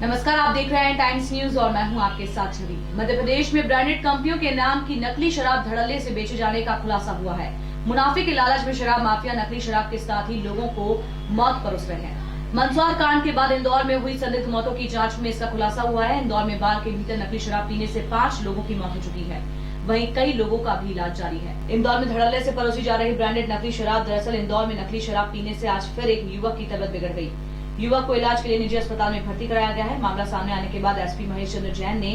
नमस्कार, आप देख रहे हैं टाइम्स न्यूज और मैं हूं आपके साथ छवि। मध्य प्रदेश में ब्रांडेड कंपनियों के नाम की नकली शराब धड़ल्ले से बेचे जाने का खुलासा हुआ है। मुनाफे के लालच में शराब माफिया नकली शराब के साथ ही लोगों को मौत परोस रहे हैं। मंदसौर कांड के बाद इंदौर में हुई संदिग्ध मौतों की जांच में इसका खुलासा हुआ है। इंदौर में बार के भीतर नकली शराब पीने से 5 लोगों की मौत हो चुकी है, वहीं कई लोगों का भी इलाज जारी है। इंदौर में धड़ल्ले से परोसी जा रही ब्रांडेड नकली शराब। दरअसल इंदौर में नकली शराब पीने से आज फिर एक युवक की तबीयत बिगड़ गई। युवक को इलाज के लिए निजी अस्पताल में भर्ती कराया गया है। मामला सामने आने के बाद एसपी महेश चंद्र जैन ने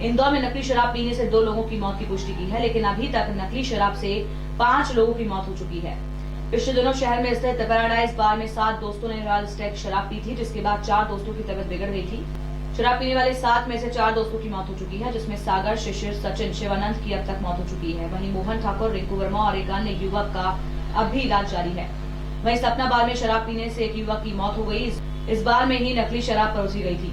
इंदौर में नकली शराब पीने से 2 लोगों की मौत की पुष्टि की है, लेकिन अभी तक नकली शराब से 5 लोगों की मौत हो चुकी है। पिछले दिनों शहर में स्थित पैराडाइज बार में 7 दोस्तों ने रॉयल स्टैग शराब पी थी, जिसके बाद 4 दोस्तों की तबीयत बिगड़ गई थी। शराब पीने वाले 7 में से 4 दोस्तों की मौत हो चुकी है, जिसमें सागर, शिशिर, सचिन, शिवानंद की अब तक मौत हो चुकी है। वहीं मोहन ठाकुर, रिंकू वर्मा और एक अन्य युवक का अब भी इलाज जारी है। वहीं सपना बार में शराब पीने से एक युवक की मौत हो गई। इस बार में ही नकली शराब परोसी गई थी।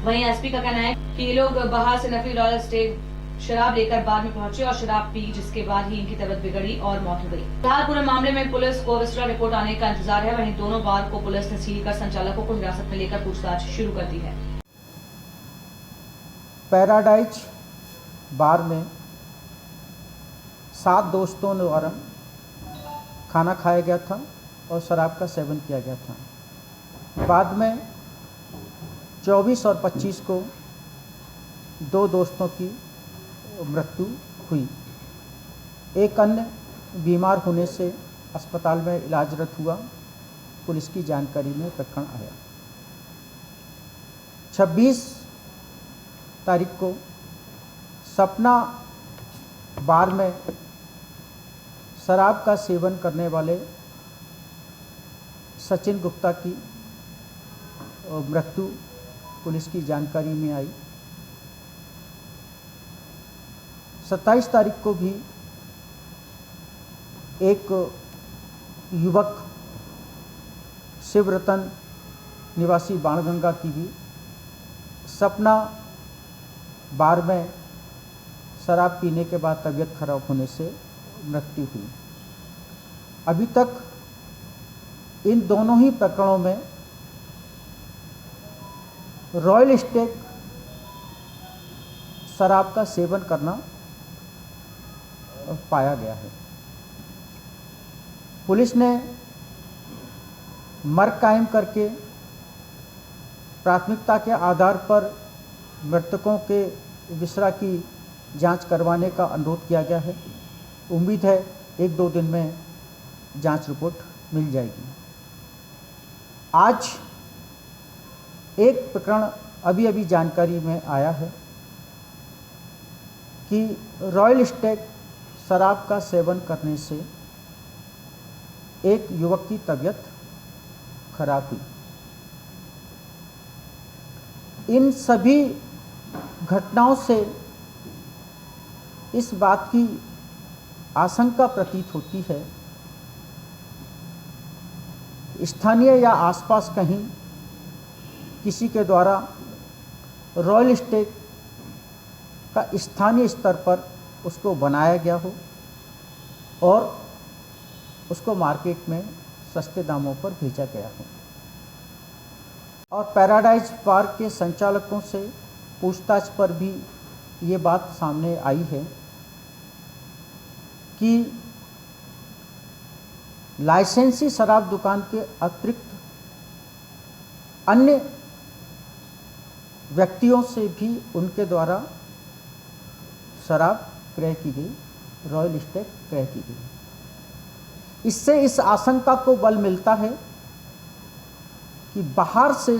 वहीं एसपी का कहना है कि ये लोग बाहर से नकली रॉयल स्टैग शराब लेकर बार में पहुंचे और शराब पी, जिसके बाद ही इनकी तबीयत बिगड़ी और मौत हो गई। फिलहाल पूरे मामले में पुलिस को विस्तार रिपोर्ट आने का इंतजार है। वहीं दोनों बार को पुलिस ने सील कर संचालकों को हिरासत में लेकर पूछताछ शुरू कर दी है। पैराडाइज बार में 7 दोस्तों द्वारा खाना खाया गया था और शराब का सेवन किया गया था। बाद में 24 और 25 को 2 दोस्तों की मृत्यु हुई। एक अन्य बीमार होने से अस्पताल में इलाजरत हुआ। पुलिस की जानकारी में प्रकरण आया। 26 तारीख को सपना बार में शराब का सेवन करने वाले सचिन गुप्ता की मृत्यु पुलिस की जानकारी में आई। 27 तारीख को भी एक युवक शिवरतन निवासी बाणगंगा की भी सपना बार में शराब पीने के बाद तबीयत खराब होने से मृत्यु हुई। अभी तक इन दोनों ही प्रकरणों में रॉयल स्टैग शराब का सेवन करना पाया गया है। पुलिस ने मर्ग कायम करके प्राथमिकता के आधार पर मृतकों के विसरा की जांच करवाने का अनुरोध किया गया है। उम्मीद है 1-2 दिन में जांच रिपोर्ट मिल जाएगी। आज एक प्रकरण अभी जानकारी में आया है कि रॉयल स्टैग शराब का सेवन करने से एक युवक की तबीयत खराब हुई। इन सभी घटनाओं से इस बात की आशंका प्रतीत होती है स्थानीय या आसपास कहीं किसी के द्वारा रॉयल स्टैग का स्थानीय स्तर पर उसको बनाया गया हो और उसको मार्केट में सस्ते दामों पर भेजा गया हो। और पैराडाइज पार्क के संचालकों से पूछताछ पर भी ये बात सामने आई है कि लाइसेंसी शराब दुकान के अतिरिक्त अन्य व्यक्तियों से भी उनके द्वारा शराब क्रय की गई, रॉयल स्टैग क्रय की गई। इससे इस आशंका को बल मिलता है कि बाहर से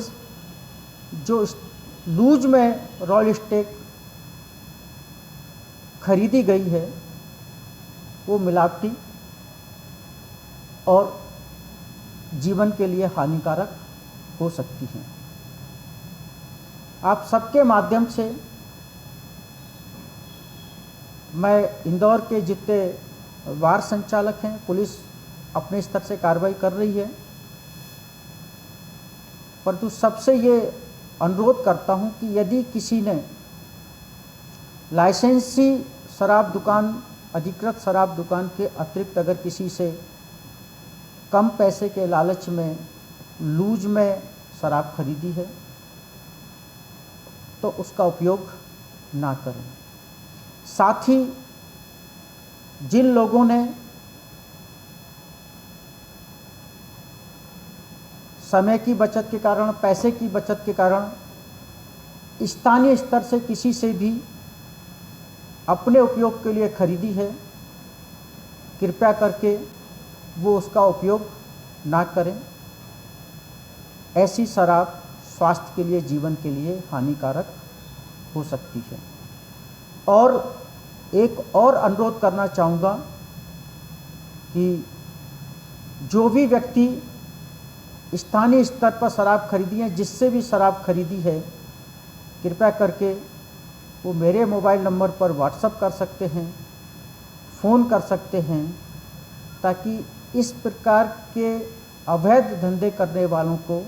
जो लूज में रॉयल स्टैग खरीदी गई है वो मिलावटी और जीवन के लिए हानिकारक हो सकती हैं। आप सबके माध्यम से मैं इंदौर के जितने बार संचालक हैं, पुलिस अपने स्तर से कार्रवाई कर रही है, परंतु सबसे ये अनुरोध करता हूं कि यदि किसी ने लाइसेंसी शराब दुकान, अधिकृत शराब दुकान के अतिरिक्त अगर किसी से कम पैसे के लालच में लूज में शराब खरीदी है तो उसका उपयोग ना करें। साथ ही जिन लोगों ने समय की बचत के कारण, पैसे की बचत के कारण स्थानीय स्तर से किसी से भी अपने उपयोग के लिए खरीदी है, कृपया करके वो उसका उपयोग ना करें। ऐसी शराब स्वास्थ्य के लिए, जीवन के लिए हानिकारक हो सकती है। और एक और अनुरोध करना चाहूँगा कि जो भी व्यक्ति स्थानीय स्तर पर शराब खरीदी है, जिससे भी शराब खरीदी है, कृपया करके वो मेरे मोबाइल नंबर पर व्हाट्सएप कर सकते हैं, फ़ोन कर सकते हैं, ताकि इस प्रकार के अवैध धंधे करने वालों को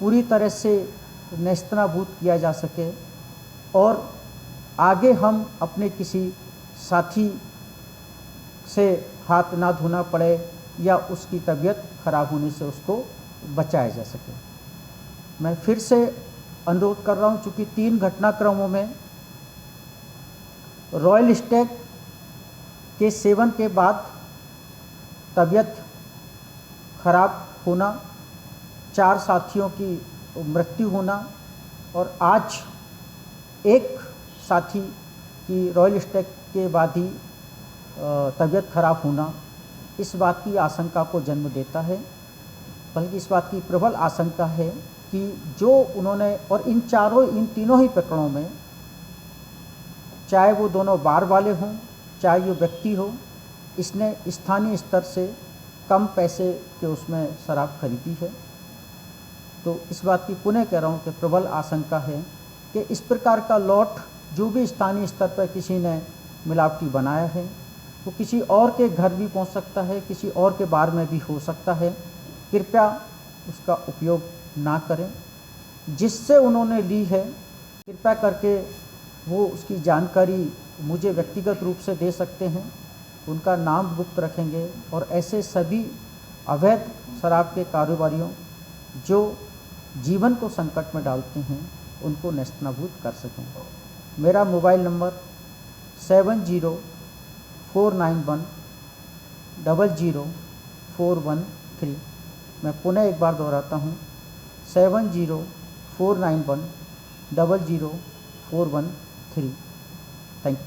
पूरी तरह से नेस्तनाबूद किया जा सके और आगे हम अपने किसी साथी से हाथ ना धोना पड़े या उसकी तबीयत खराब होने से उसको बचाया जा सके। मैं फिर से अनुरोध कर रहा हूँ, चूँकि 3 घटनाक्रमों में रॉयल स्टैग के सेवन के बाद तबीयत खराब होना, 4 साथियों की मृत्यु होना और आज एक साथी की रॉयल स्टैग के बाद ही तबीयत खराब होना, इस बात की आशंका को जन्म देता है। बल्कि इस बात की प्रबल आशंका है कि जो उन्होंने, और इन तीनों ही प्रकरणों में, चाहे वो दोनों बार वाले हों, चाहे ये व्यक्ति हो, इसने स्थानीय स्तर से कम पैसे के उसमें शराब खरीदी है। तो इस बात की पुनः कह रहा हूँ कि प्रबल आशंका है कि इस प्रकार का लॉट जो भी स्थानीय स्तर पर किसी ने मिलावटी बनाया है, वो किसी और के घर भी पहुंच सकता है, किसी और के बार में भी हो सकता है। कृपया उसका उपयोग ना करें। जिससे उन्होंने ली है, कृपया करके वो उसकी जानकारी मुझे व्यक्तिगत रूप से दे सकते हैं, उनका नाम गुप्त रखेंगे और ऐसे सभी अवैध शराब के कारोबारियों जो जीवन को संकट में डालते हैं, उनको नेस्तनाबूद कर सकें। मेरा मोबाइल नंबर 7049100413। मैं पुनः एक बार दोहराता हूँ, 7049100413। Thank you.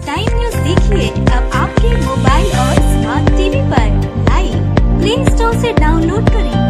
टाइम न्यूज़ देखिए अब आपके मोबाइल और स्मार्ट टीवी पर। लाइव प्ले स्टोर से डाउनलोड करें।